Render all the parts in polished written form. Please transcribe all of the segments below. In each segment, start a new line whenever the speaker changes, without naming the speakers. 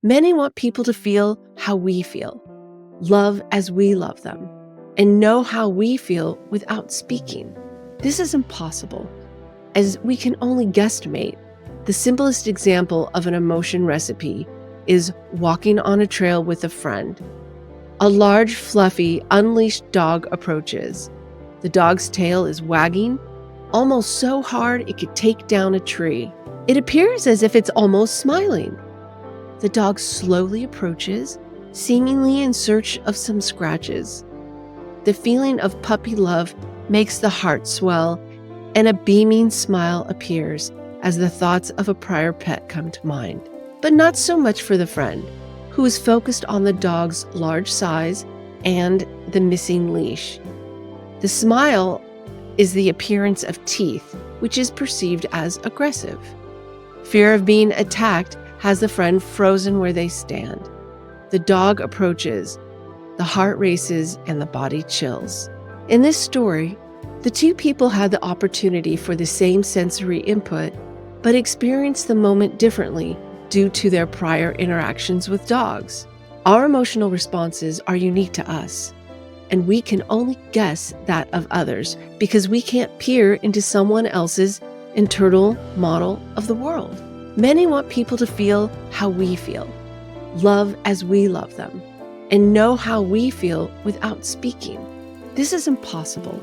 Many want people to feel how we feel, love as we love them, and know how we feel without speaking. This is impossible, as we can only guesstimate. The simplest example of an emotion recipe is walking on a trail with a friend. A large, fluffy, unleashed dog approaches. The dog's tail is wagging, almost so hard it could take down a tree. It appears as if it's almost smiling. The dog slowly approaches, seemingly in search of some scratches. The feeling of puppy love makes the heart swell, and a beaming smile appears as the thoughts of a prior pet come to mind. But not so much for the friend, who is focused on the dog's large size and the missing leash. The smile is the appearance of teeth, which is perceived as aggressive. Fear of being attacked has the friend frozen where they stand. The dog approaches, the heart races, and the body chills. In this story, the two people had the opportunity for the same sensory input, but experienced the moment differently due to their prior interactions with dogs. Our emotional responses are unique to us, and we can only guess that of others because we can't peer into someone else's internal model of the world. Many want people to feel how we feel, love as we love them, and know how we feel without speaking. This is impossible,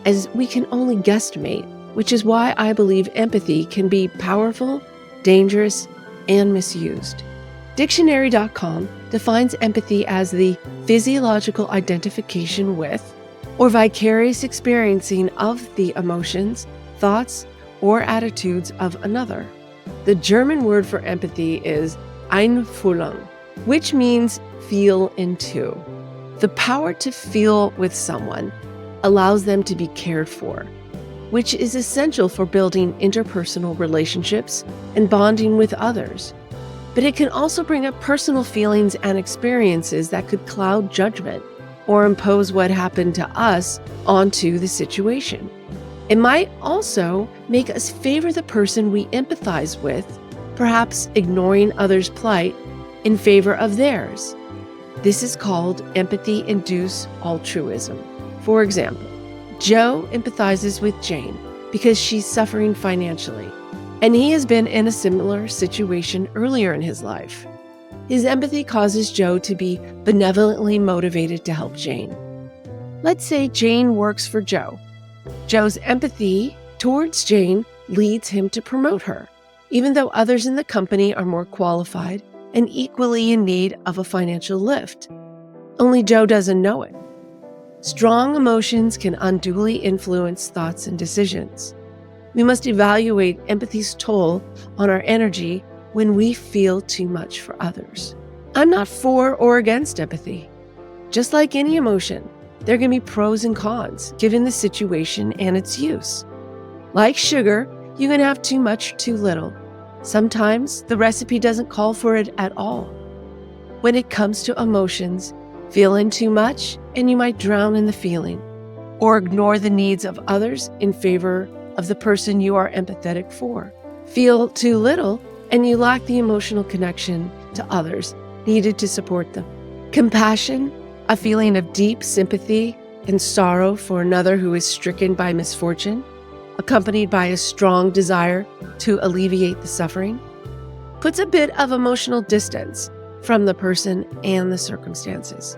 as we can only guesstimate, which is why I believe empathy can be powerful, dangerous, and misused. Dictionary.com defines empathy as the physiological identification with or vicarious experiencing of the emotions, thoughts, or attitudes of another. The German word for empathy is Einfühlung, which means feel into. The power to feel with someone allows them to be cared for, which is essential for building interpersonal relationships and bonding with others. But it can also bring up personal feelings and experiences that could cloud judgment or impose what happened to us onto the situation. It might also make us favor the person we empathize with, perhaps ignoring others' plight in favor of theirs. This is called empathy-induced altruism. For example, Joe empathizes with Jane because she's suffering financially, and he has been in a similar situation earlier in his life. His empathy causes Joe to be benevolently motivated to help Jane. Let's say Jane works for Joe. Joe's empathy towards Jane leads him to promote her, even though others in the company are more qualified and equally in need of a financial lift. Only Joe doesn't know it. Strong emotions can unduly influence thoughts and decisions. We must evaluate empathy's toll on our energy when we feel too much for others. I'm not for or against empathy. Just like any emotion, there can be pros and cons given the situation and its use. Like sugar, you can have too much or too little. Sometimes the recipe doesn't call for it at all. When it comes to emotions, feel in too much and you might drown in the feeling, or ignore the needs of others in favor of the person you are empathetic for. Feel too little and you lack the emotional connection to others needed to support them. Compassion, a feeling of deep sympathy and sorrow for another who is stricken by misfortune, accompanied by a strong desire to alleviate the suffering, puts a bit of emotional distance from the person and the circumstances.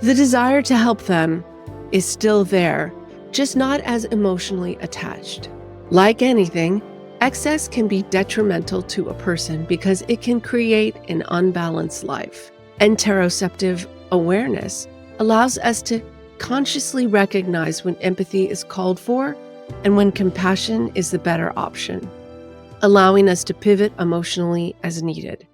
The desire to help them is still there, just not as emotionally attached. Like anything, excess can be detrimental to a person because it can create an unbalanced life. Interoceptive awareness allows us to consciously recognize when empathy is called for and when compassion is the better option, allowing us to pivot emotionally as needed.